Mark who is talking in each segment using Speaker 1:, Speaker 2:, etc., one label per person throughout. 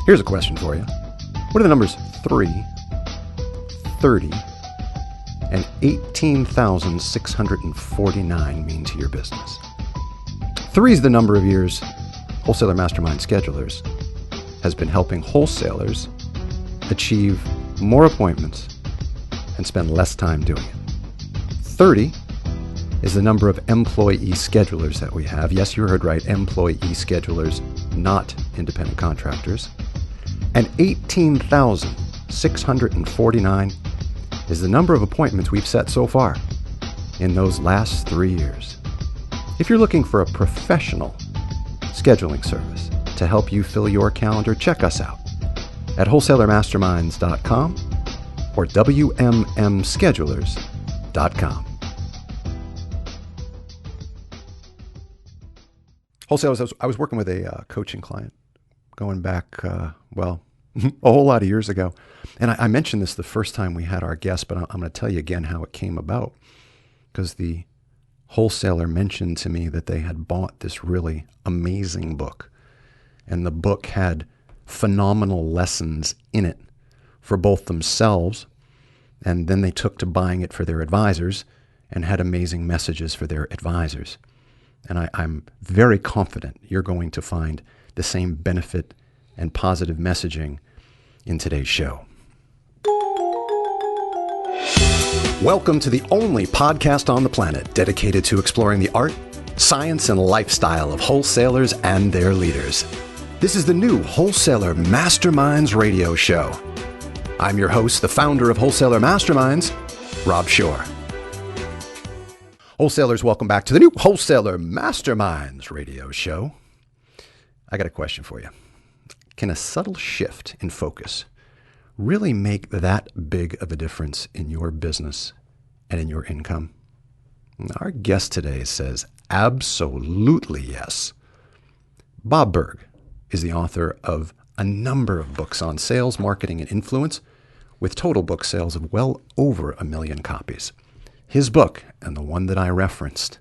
Speaker 1: Here's a question for you. What do the numbers 3, 30, and 18,649 mean to your business? 3 is the number of years Wholesaler Masterminds Schedulers has been helping wholesalers achieve more appointments and spend less time doing it. 30 is the number of employee schedulers that we have. Yes, you heard right, employee schedulers, not independent contractors. And 18,649 is the number of appointments we've set so far in those last 3 years. If you're looking for a professional scheduling service to help you fill your calendar, check us out at wholesalermasterminds.com or wmmschedulers.com. Wholesalers, I was working with a coaching client going back, a whole lot of years ago. And I mentioned this the first time we had our guest, but I'm going to tell you again how it came about. Because the wholesaler mentioned to me that they had bought this really amazing book. And the book had phenomenal lessons in it for both themselves, and then they took to buying it for their advisors and had amazing messages for their advisors. And I'm very confident you're going to find the same benefit and positive messaging in today's show. Welcome to the only podcast on the planet dedicated to exploring the art, science, and lifestyle of wholesalers and their leaders. This is the new Wholesaler Masterminds radio show. I'm your host, the founder of Wholesaler Masterminds, Rob Shore. Wholesalers, welcome back to the new Wholesaler Masterminds radio show. I got a question for you. Can a subtle shift in focus really make that big of a difference in your business and in your income? Our guest today says absolutely yes. Bob Burg is the author of a number of books on sales, marketing, and influence, with total book sales of well over 1 million copies. His book, and the one that I referenced,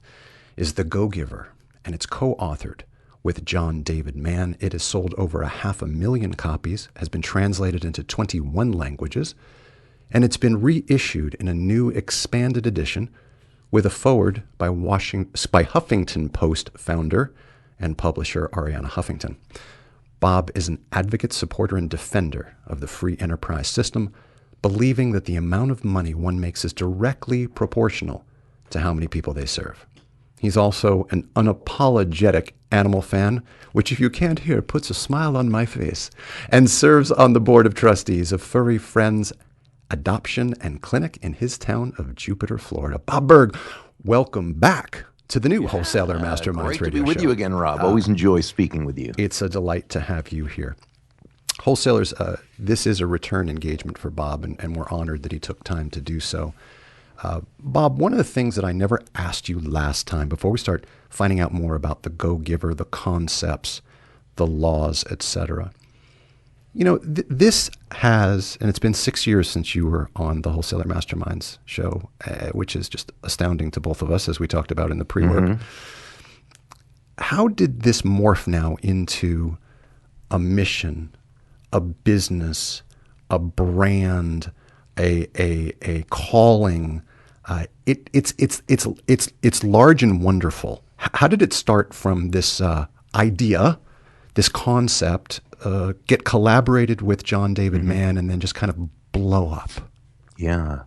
Speaker 1: is The Go-Giver, and it's co-authored with John David Mann. It has sold over 500,000 copies, has been translated into 21 languages, and it's been reissued in a new expanded edition with a foreword by Huffington Post founder and publisher Arianna Huffington. Bob is an advocate, supporter, and defender of the free enterprise system, believing that the amount of money one makes is directly proportional to how many people they serve. He's also an unapologetic animal fan, which, if you can't hear, puts a smile on my face, and serves on the board of trustees of Furry Friends Adoption and Clinic in his town of Jupiter, Florida. Bob Burg, welcome back to the new Wholesaler Masterminds radio show.
Speaker 2: Great to be with you again, Rob. Always enjoy speaking with you.
Speaker 1: It's a delight to have you here. Wholesalers, this is a return engagement for Bob, and we're honored that he took time to do so. Bob, one of the things that I never asked you last time, before we start finding out more about the Go-Giver, the concepts, the laws, etc. This has, and it's been 6 years since you were on the Wholesaler Masterminds show, which is just astounding to both of us, as we talked about in the pre-work. Mm-hmm. How did this morph now into a mission, a business, a brand, a calling? It's large and wonderful. How did it start from this idea, this concept, get collaborated with John David Mann, and then just kind of blow up?
Speaker 2: Yeah.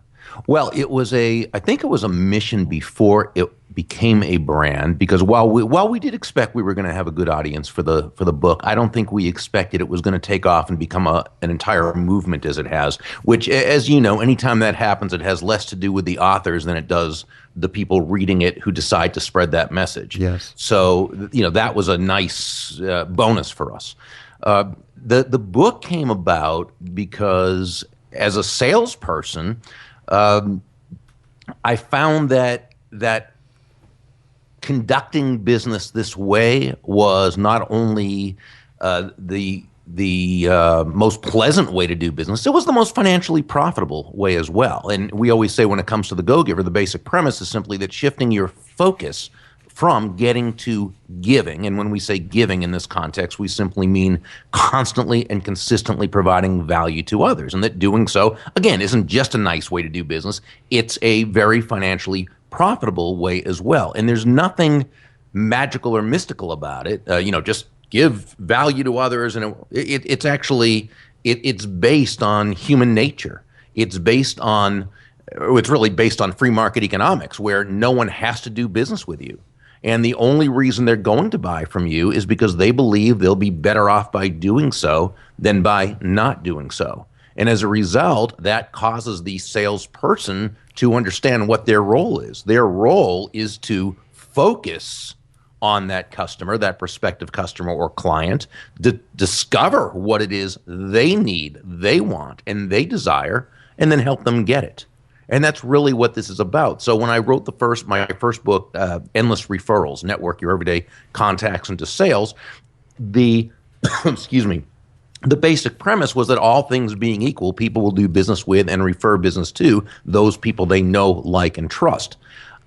Speaker 2: Well, I think it was a mission before it became a brand, because while we did expect we were going to have a good audience for the book, I don't think we expected it was going to take off and become an entire movement as it has, which, as you know, anytime that happens, it has less to do with the authors than it does the people reading it who decide to spread that message.
Speaker 1: Yes.
Speaker 2: So, that was a nice bonus for us. The book came about because, as a salesperson, I found that conducting business this way was not only the most pleasant way to do business, it was the most financially profitable way as well. And we always say, when it comes to the Go-Giver, the basic premise is simply that shifting your focus from getting to giving. And when we say giving in this context, we simply mean constantly and consistently providing value to others. And that doing so, again, isn't just a nice way to do business. It's a very financially profitable way as well. And there's nothing magical or mystical about it. Just give value to others. And it's actually, it's based on human nature. It's really based on free market economics, where no one has to do business with you. And the only reason they're going to buy from you is because they believe they'll be better off by doing so than by not doing so. And as a result, that causes the salesperson to understand what their role is. Their role is to focus on that customer, that prospective customer or client, to discover what it is they need, they want, and they desire, and then help them get it. And that's really what this is about. So when I wrote my first book, Endless Referrals, Network Your Everyday Contacts into Sales, the the basic premise was that all things being equal, people will do business with and refer business to those people they know, like, and trust.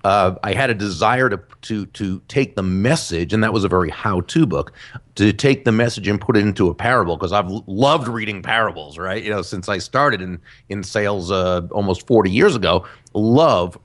Speaker 2: I had a desire to take the message, and that was a very how-to book, to take the message and put it into a parable, because I've loved reading parables, right? Since I started in sales almost 40 years ago, love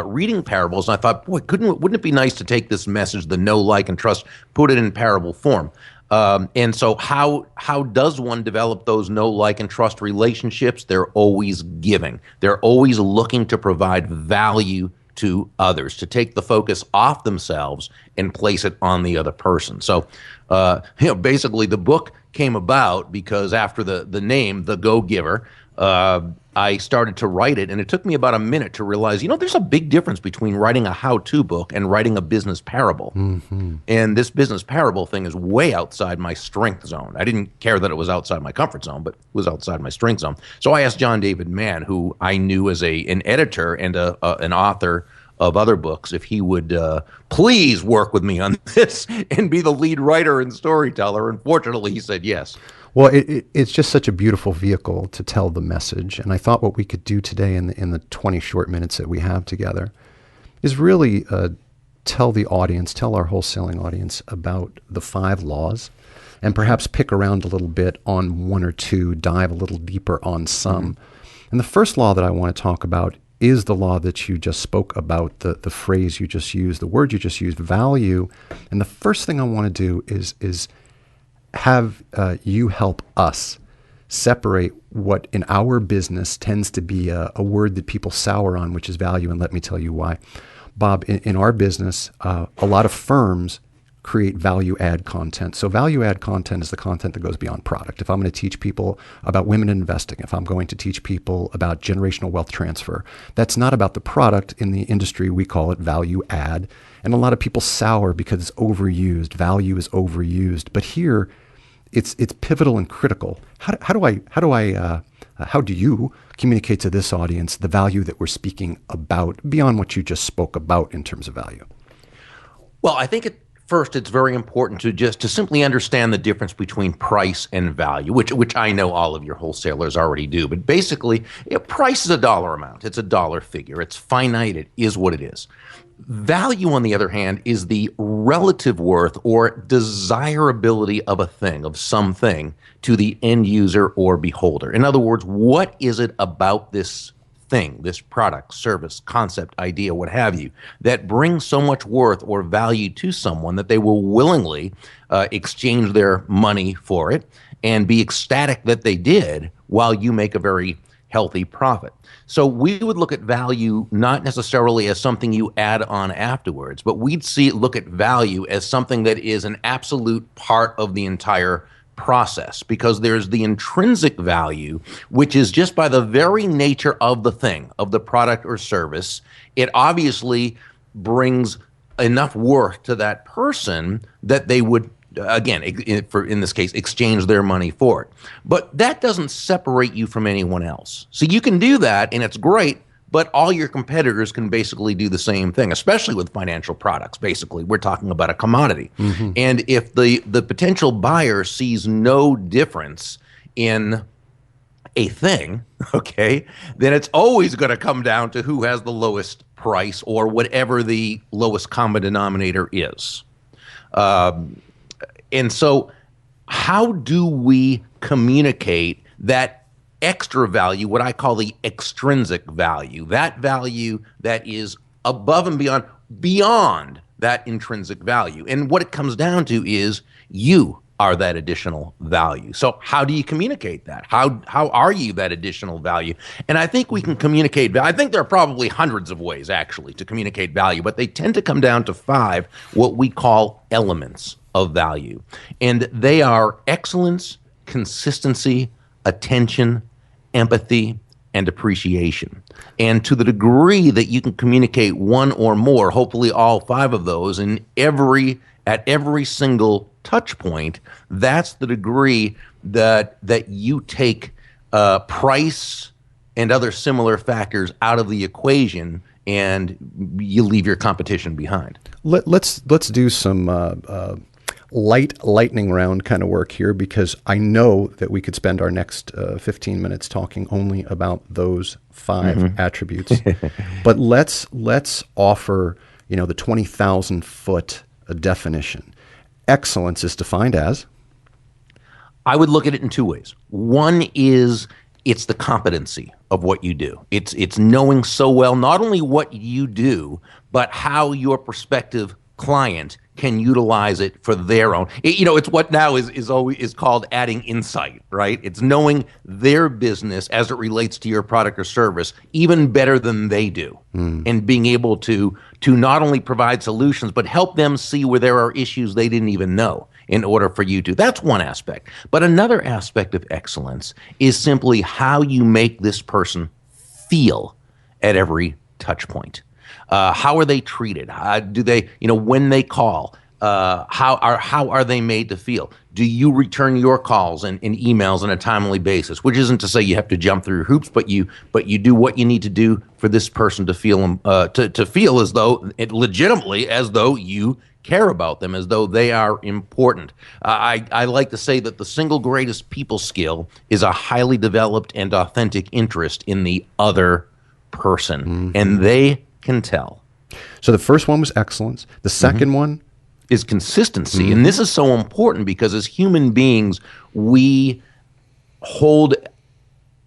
Speaker 2: reading parables. And I thought, boy, wouldn't it be nice to take this message, the know, like, and trust, put it in parable form? And so how does one develop those know, like, and trust relationships? They're always giving. They're always looking to provide value to others, to take the focus off themselves and place it on the other person. So, basically the book came about because after the name, The Go-Giver, I started to write it, and it took me about a minute to realize, there's a big difference between writing a how-to book and writing a business parable. Mm-hmm. And this business parable thing is way outside my strength zone. I didn't care that it was outside my comfort zone, but it was outside my strength zone. So I asked John David Mann, who I knew as an editor and an author of other books, if he would please work with me on this and be the lead writer and storyteller. Unfortunately, he said yes.
Speaker 1: Well, it's just such a beautiful vehicle to tell the message. And I thought what we could do today in the 20 short minutes that we have together is really tell our wholesaling audience about the 5 laws, and perhaps pick around a little bit on one or two, dive a little deeper on some. Mm-hmm. And the first law that I want to talk about is the law that you just spoke about, the phrase you just used, the word you just used, value. And the first thing I want to do is have you help us separate what in our business tends to be a word that people sour on, which is value, and let me tell you why. Bob, in our business, a lot of firms create value-add content. So value-add content is the content that goes beyond product. If I'm going to teach people about women in investing, if I'm going to teach people about generational wealth transfer, that's not about the product. In the industry, we call it value-add. And a lot of people sour because it's overused. Value is overused. But here, it's pivotal and critical. How do you communicate to this audience the value that we're speaking about beyond what you just spoke about in terms of value?
Speaker 2: Well, I think first, it's very important to simply understand the difference between price and value, which I know all of your wholesalers already do. But basically, price is a dollar amount. It's a dollar figure. It's finite. It is what it is. Value, on the other hand, is the relative worth or desirability of a thing, of something, to the end user or beholder. In other words, what is it about this thing, this product, service, concept, idea, what have you, that brings so much worth or value to someone that they will willingly exchange their money for it and be ecstatic that they did, while you make a very healthy profit. So we would look at value not necessarily as something you add on afterwards, but we'd look at value as something that is an absolute part of the entire process, because there's the intrinsic value, which is just by the very nature of the thing, of the product or service, it obviously brings enough worth to that person that they would, again, in this case, exchange their money for it. But that doesn't separate you from anyone else. So you can do that, and it's great, but all your competitors can basically do the same thing, especially with financial products. Basically, we're talking about a commodity. Mm-hmm. And if the potential buyer sees no difference in a thing, okay, then it's always going to come down to who has the lowest price or whatever the lowest common denominator is. And so how do we communicate that extra value, what I call the extrinsic value, that value that is above and beyond that intrinsic value? And what it comes down to is you are that additional value. So how do you communicate that? How are you that additional value? And I think we can communicate. I think there are probably hundreds of ways actually to communicate value, but they tend to come down to 5, what we call elements of value. And they are excellence, consistency, attention, empathy, and appreciation. And to the degree that you can communicate one or more, hopefully all 5 of those at every single touch point, that's the degree that you take price and other similar factors out of the equation, and you leave your competition behind.
Speaker 1: Let's do some lightning round kind of work here, because I know that we could spend our next 15 minutes talking only about those 5 attributes. But let's offer, the 20,000 foot definition. Excellence is defined as?
Speaker 2: I would look at it in 2 ways. One is it's the competency of what you do. It's knowing so well not only what you do, but how your prospective client can utilize it for their own. It's what now is called adding insight, right? It's knowing their business as it relates to your product or service even better than they do, and being able to not only provide solutions but help them see where there are issues they didn't even know in order for you to. That's one aspect. But another aspect of excellence is simply how you make this person feel at every touch point. How are they treated? Do they, when they call, how are they made to feel? Do you return your calls and emails on a timely basis? Which isn't to say you have to jump through hoops, but you do what you need to do for this person to feel to feel as though legitimately as though you care about them, as though they are important. I like to say that the single greatest people skill is a highly developed and authentic interest in the other person, and they can tell.
Speaker 1: So the first one was excellence. The second one
Speaker 2: is consistency. And this is so important because as human beings, we hold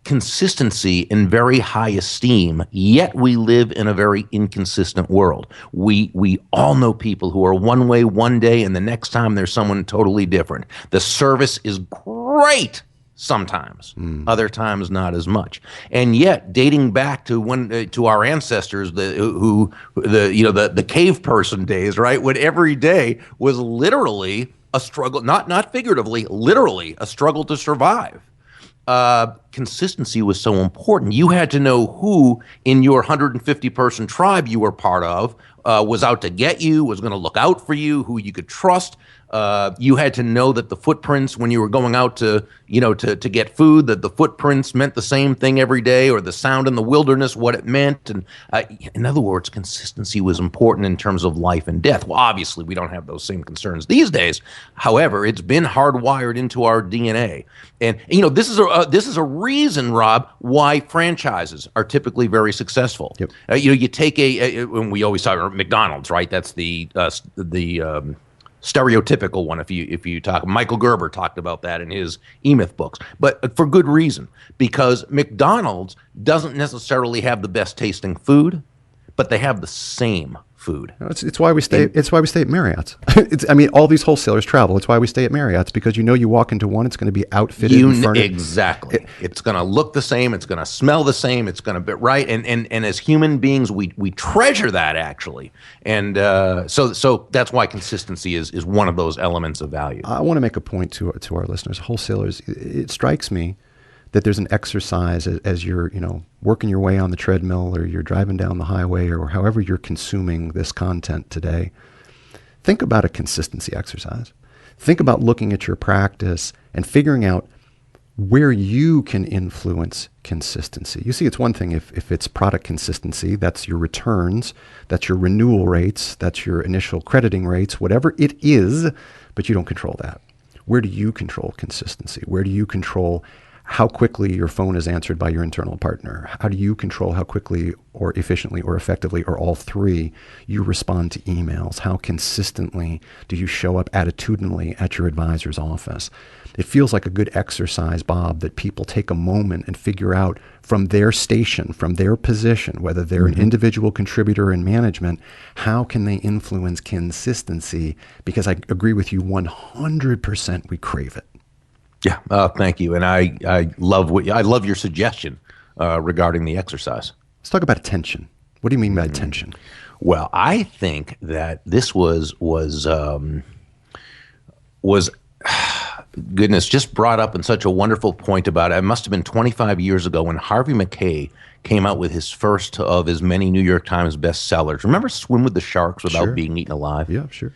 Speaker 2: consistency in very high esteem, yet we live in a very inconsistent world. We all know people who are one way one day, and the next time there's someone totally different. The service is great sometimes, other times not as much. And yet, dating back to to our ancestors, the cave person days, right, when every day was literally a struggle, not figuratively, literally a struggle to survive. Consistency was so important. You had to know who in your 150-person tribe you were part of was out to get you, was going to look out for you, who you could trust. You had to know that the footprints when you were going out to get food, that the footprints meant the same thing every day, or the sound in the wilderness, what it meant. And in other words, consistency was important in terms of life and death. Well, obviously, we don't have those same concerns these days. However, it's been hardwired into our DNA. And this is a reason, Rob, why franchises are typically very successful.
Speaker 1: Yep.
Speaker 2: You take when we always talk about McDonald's, right? That's the stereotypical one. If you talk, Michael Gerber talked about that in his E-Myth books, but for good reason, because McDonald's doesn't necessarily have the best tasting food, but they have the same food.
Speaker 1: It's why we stay. It's why we stay at Marriott's. All these wholesalers travel. It's why we stay at Marriott's, because you walk into one, it's going to be outfitted and furnished.
Speaker 2: Exactly. It's going to look the same. It's going to smell the same. It's going to be right. And as human beings, we treasure that actually. And so that's why consistency is one of those elements of value.
Speaker 1: I want to make a point to our listeners, wholesalers. It strikes me that there's an exercise as you're, working your way on the treadmill, or you're driving down the highway, or however you're consuming this content today. Think about a consistency exercise. Think about looking at your practice and figuring out where you can influence consistency. You see, it's one thing if it's product consistency, that's your returns, that's your renewal rates, that's your initial crediting rates, whatever it is, but you don't control that. Where do you control consistency? Where do you control how quickly your phone is answered by your internal partner. How do you control how quickly or efficiently or effectively, or all three, you respond to emails? How consistently do you show up attitudinally at your advisor's office? It feels like a good exercise, Bob, that people take a moment and figure out from their station, from their position, whether they're an individual contributor in management, how can they influence consistency? Because I agree with you 100%, we crave it.
Speaker 2: Yeah, thank you. And I love your suggestion regarding the exercise.
Speaker 1: Let's talk about attention. What do you mean by attention?
Speaker 2: Well, I think that this was goodness, just brought up in such a wonderful point about it. It must have been 25 years ago when Harvey Mackay came out with his first of his many New York Times bestsellers. Remember Swim with the Sharks Without Being Eaten Alive?
Speaker 1: Yeah, sure.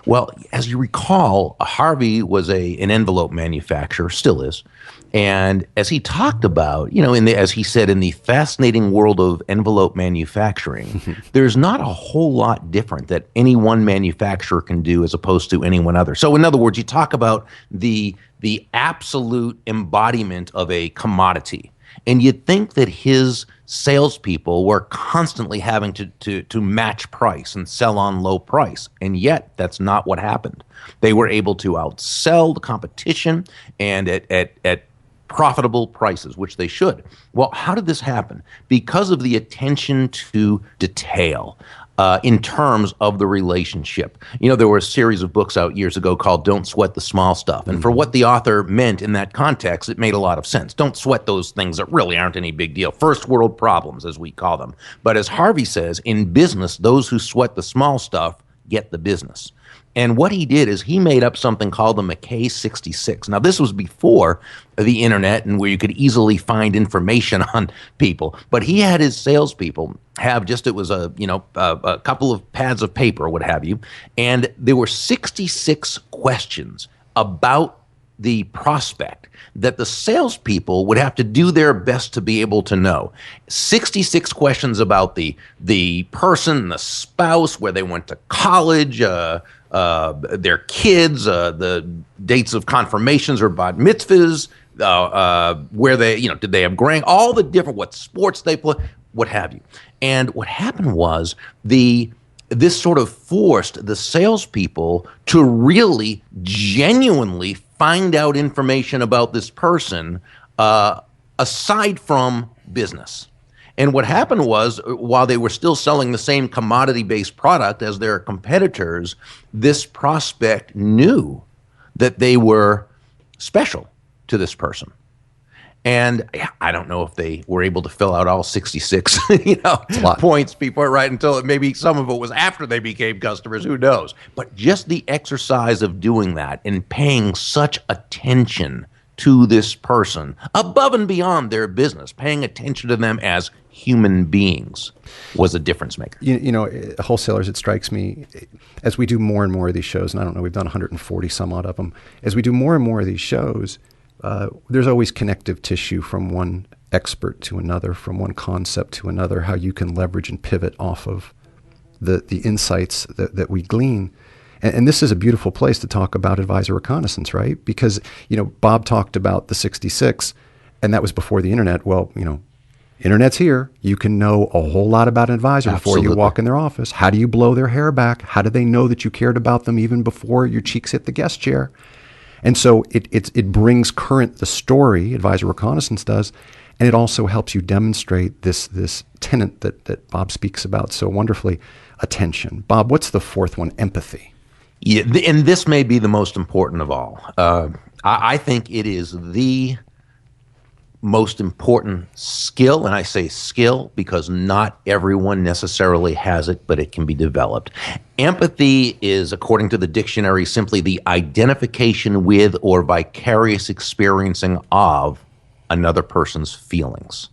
Speaker 2: Well, as you recall, Harvey was an envelope manufacturer, still is. And as he talked about, as he said, in the fascinating world of envelope manufacturing, there's not a whole lot different that any one manufacturer can do as opposed to any one other. So in other words, you talk about the absolute embodiment of a commodity. And you'd think that his salespeople were constantly having to match price and sell on low price. And yet, that's not what happened. They were able to outsell the competition and at profitable prices, which they should. Well, how did this happen? Because of the attention to detail. In terms of the relationship. There were a series of books out years ago called Don't Sweat the Small Stuff. And for what the author meant in that context, it made a lot of sense. Don't sweat those things that really aren't any big deal. First world problems, as we call them. But as Harvey says, in business, those who sweat the small stuff get the business. And what he did is he made up something called the Mackay 66. Now, this was before the internet and where you could easily find information on people. But he had his salespeople have it was a couple of pads of paper or what have you. And there were 66 questions about the prospect that the salespeople would have to do their best to be able to know. 66 questions about the person, the spouse, where they went to college, their kids, the dates of confirmations or bat mitzvahs, where they, did they have all the different, what sports they play, what have you. And what happened was this sort of forced the salespeople to really genuinely find out information about this person aside from business. And what happened was, while they were still selling the same commodity-based product as their competitors, this prospect knew that they were special to this person. And I don't know if they were able to fill out all 66 points before, right, until maybe some of it was after they became customers, who knows. But just the exercise of doing that and paying such attention to this person above and beyond their business, paying attention to them as human beings was a difference maker.
Speaker 1: Wholesalers, it strikes me, as we do more and more of these shows, and I don't know, we've done 140 some odd of them, as we do more and more of these shows, there's always connective tissue from one expert to another, from one concept to another, how you can leverage and pivot off of the insights that we glean. And this is a beautiful place to talk about advisor reconnaissance, right? Because, Bob talked about the 66, and that was before the internet. Well, internet's here. You can know a whole lot about an advisor before you walk in their office. How do you blow their hair back? How do they know that you cared about them even before your cheeks hit the guest chair? And so it brings current the story, advisor reconnaissance does, and it also helps you demonstrate this tenet that Bob speaks about so wonderfully, attention. Bob, what's the fourth one? Empathy.
Speaker 2: Yeah, and this may be the most important of all. I think it is the most important skill, and I say skill because not everyone necessarily has it, but it can be developed. Empathy is, according to the dictionary, simply the identification with or vicarious experiencing of another person's feelings.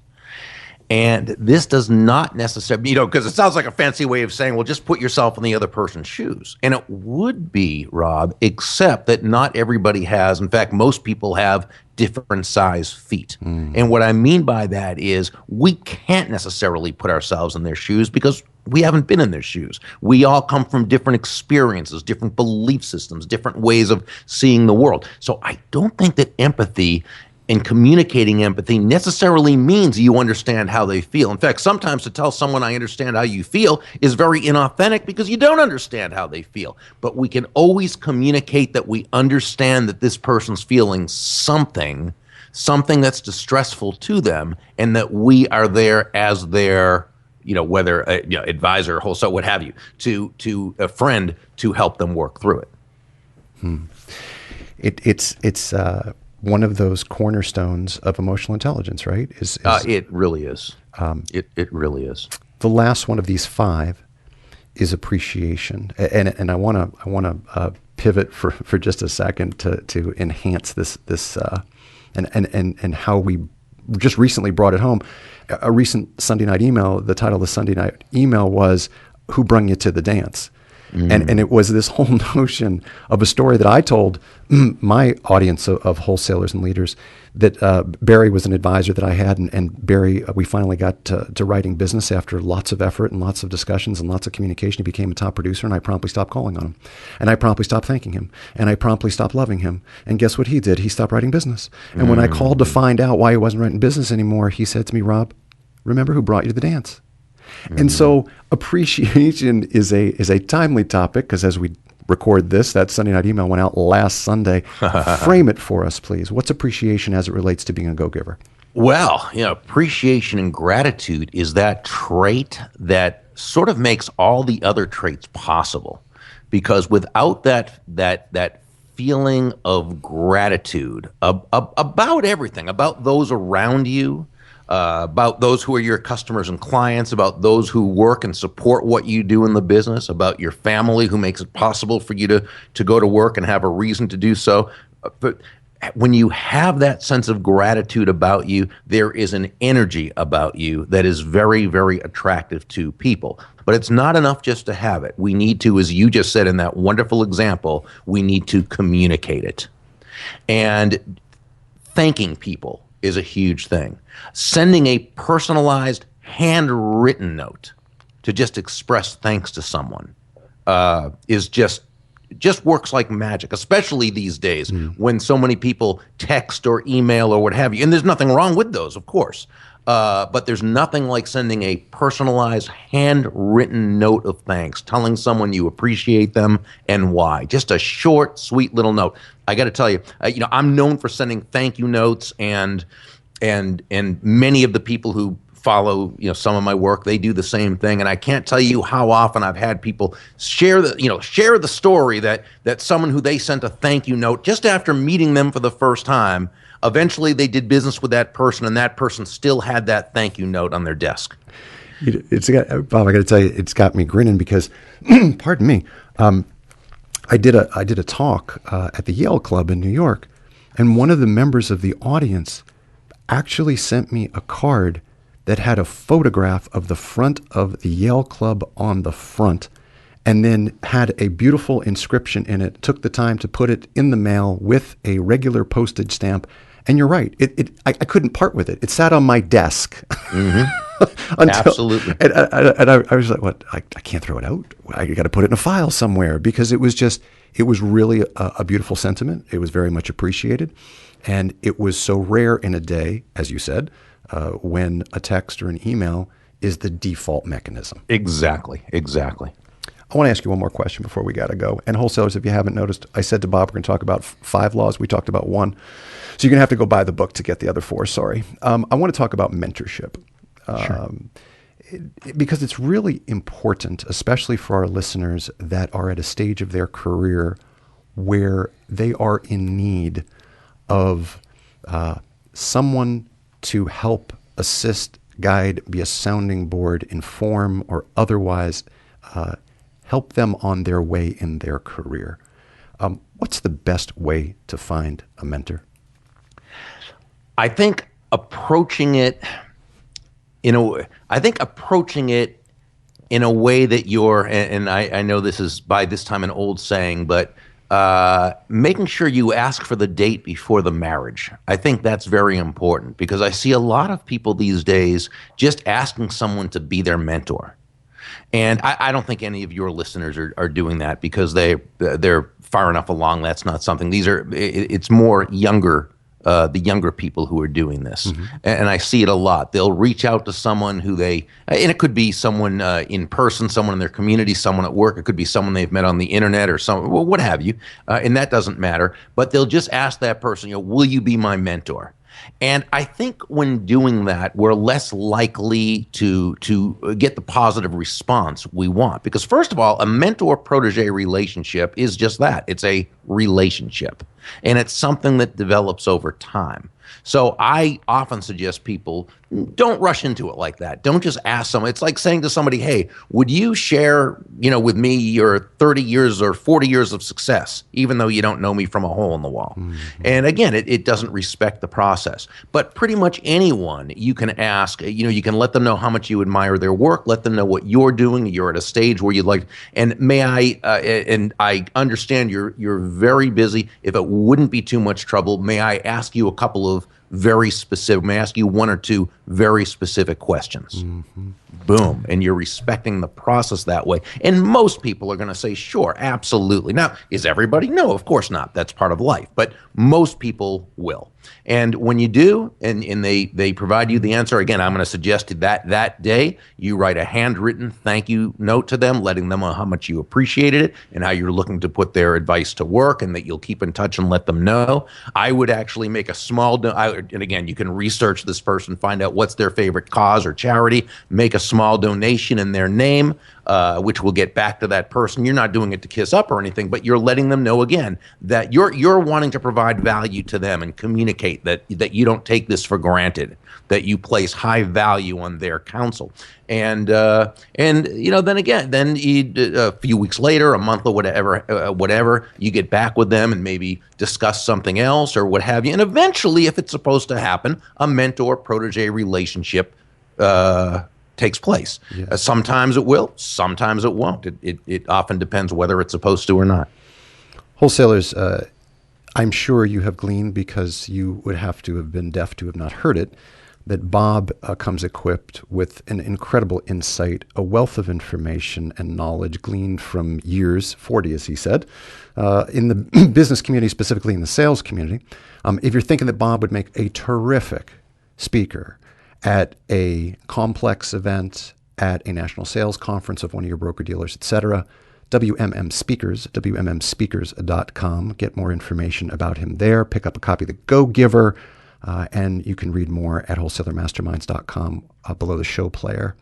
Speaker 2: And this does not necessarily, because it sounds like a fancy way of saying, well, just put yourself in the other person's shoes. And it would be, Rob, except that not everybody has. In fact, most people have different size feet. And what I mean by that is we can't necessarily put ourselves in their shoes because we haven't been in their shoes. We all come from different experiences, different belief systems, different ways of seeing the world. So I don't think that empathy And communicating empathy necessarily means you understand how they feel. In fact, sometimes to tell someone I understand how you feel is very inauthentic because you don't understand how they feel. But we can always communicate that we understand that this person's feeling something that's distressful to them, and that we are there as their, whether advisor, wholesaler, what have you, to a friend to help them work through it.
Speaker 1: It's one of those cornerstones of emotional intelligence, right?
Speaker 2: It really is. It really is.
Speaker 1: The last one of these 5 is appreciation, and I want to pivot for just a second to enhance this and how we just recently brought it home. A recent Sunday night email. The title of the Sunday night email was "Who Brung You to the Dance." And it was this whole notion of a story that I told my audience of wholesalers and leaders, that Barry was an advisor that I had, and Barry, we finally got to writing business after lots of effort and lots of discussions and lots of communication. He became a top producer, and I promptly stopped calling on him. And I promptly stopped thanking him. And I promptly stopped loving him. And guess what he did? He stopped writing business. And when I called to find out why he wasn't writing business anymore, he said to me, "Rob, remember who brought you to the dance?" And so appreciation is a timely topic, because as we record this, that Sunday night email went out last Sunday. Frame it for us, please. What's appreciation as it relates to being a go-giver?
Speaker 2: Well, appreciation and gratitude is that trait that sort of makes all the other traits possible. Because without that feeling of gratitude about everything, about those around you, about those who are your customers and clients, about those who work and support what you do in the business, about your family who makes it possible for you to go to work and have a reason to do so. But when you have that sense of gratitude about you, there is an energy about you that is very, very attractive to people. But it's not enough just to have it. We need to, as you just said in that wonderful example, we need to communicate it. And thanking people is a huge thing. Sending a personalized, handwritten note to just express thanks to someone is just works like magic, especially these days when so many people text or email or what have you. And there's nothing wrong with those, of course. But there's nothing like sending a personalized, handwritten note of thanks, telling someone you appreciate them and why. Just a short, sweet little note. I got to tell you, I'm known for sending thank you notes, and many of the people who follow, some of my work, they do the same thing. And I can't tell you how often I've had people share the story that someone who they sent a thank you note just after meeting them for the first time, eventually they did business with that person, and that person still had that thank you note on their desk.
Speaker 1: Bob, I got to tell you, it's got me grinning because, pardon me, I did a talk at the Yale Club in New York, and one of the members of the audience actually sent me a card that had a photograph of the front of the Yale Club on the front, and then had a beautiful inscription in it. Took the time to put it in the mail with a regular postage stamp. And you're right, I couldn't part with it. It sat on my desk.
Speaker 2: Absolutely.
Speaker 1: And I was like, what? I can't throw it out. I got to put it in a file somewhere, because it was really a beautiful sentiment. It was very much appreciated. And it was so rare in a day, as you said, when a text or an email is the default mechanism.
Speaker 2: Exactly.
Speaker 1: I want to ask you one more question before we got to go. And wholesalers, if you haven't noticed, I said to Bob, we're going to talk about 5 laws. We talked about 1. So you're going to have to go buy the book to get the other 4, sorry. I want to talk about mentorship.
Speaker 2: Sure.
Speaker 1: Because it's really important, especially for our listeners that are at a stage of their career where they are in need of someone to help, assist, guide, be a sounding board, inform, or otherwise help them on their way in their career. What's the best way to find a mentor?
Speaker 2: I think approaching it in a way that you're, and I know this is by this time an old saying, but making sure you ask for the date before the marriage. I think that's very important, because I see a lot of people these days just asking someone to be their mentor. And I don't think any of your listeners are doing that, because they're far enough along. That's not something. It's more younger the younger people who are doing this. And I see it a lot. They'll reach out to someone who and it could be someone in person, someone in their community, someone at work. It could be someone they've met on the internet or what have you. And that doesn't matter. But they'll just ask that person, will you be my mentor? And I think when doing that, we're less likely to get the positive response we want. Because first of all, a mentor-protege relationship is just that. It's a relationship. And it's something that develops over time. So I often suggest people don't rush into it like that. Don't just ask someone. It's like saying to somebody, hey, would you share, with me your 30 years or 40 years of success, even though you don't know me from a hole in the wall? And again, it doesn't respect the process. But pretty much anyone you can ask, you can let them know how much you admire their work, let them know what you're doing. You're at a stage where you'd like, and and I understand you're very busy. If it wouldn't be too much trouble, may I ask you a couple of very specific, may I ask you one or two very specific questions? Boom. And you're respecting the process that way. And most people are going to say, sure, absolutely. Now, is everybody? No, of course not. That's part of life. But most people will. And when you do, and they provide you the answer, again, I'm going to suggest that day you write a handwritten thank you note to them, letting them know how much you appreciated it and how you're looking to put their advice to work and that you'll keep in touch and let them know. I would actually make a small, and again, you can research this person, find out what's their favorite cause or charity, make a small donation in their name, which will get back to that person. You're not doing it to kiss up or anything, but you're letting them know again that you're wanting to provide value to them and communicate that you don't take this for granted, that you place high value on their counsel. And then a few weeks later, a month or whatever, you get back with them and maybe discuss something else or what have you. And eventually, if it's supposed to happen, a mentor-protege relationship takes place. Yeah. Sometimes it will, sometimes it won't. It often depends whether it's supposed to or not.
Speaker 1: Wholesalers, I'm sure you have gleaned, because you would have to have been deaf to have not heard it, that Bob comes equipped with an incredible insight, a wealth of information and knowledge gleaned from years, 40 as he said, in the business community, specifically in the sales community. If you're thinking that Bob would make a terrific speaker at a complex event, at a national sales conference of one of your broker-dealers, etc., WMM Speakers, WMMspeakers.com. Get more information about him there. Pick up a copy of The Go-Giver, and you can read more at wholesalermasterminds.com below the show player.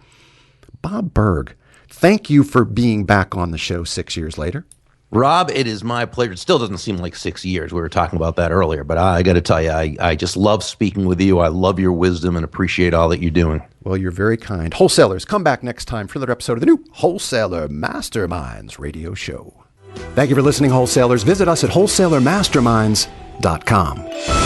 Speaker 1: Bob Burg, thank you for being back on the show 6 years later.
Speaker 2: Rob, it is my pleasure. It still doesn't seem like 6 years. We were talking about that earlier, but I got to tell you, I just love speaking with you. I love your wisdom and appreciate all that you're doing.
Speaker 1: Well, you're very kind. Wholesalers, come back next time for another episode of the new Wholesaler Masterminds radio show. Thank you for listening, wholesalers. Visit us at wholesalermasterminds.com.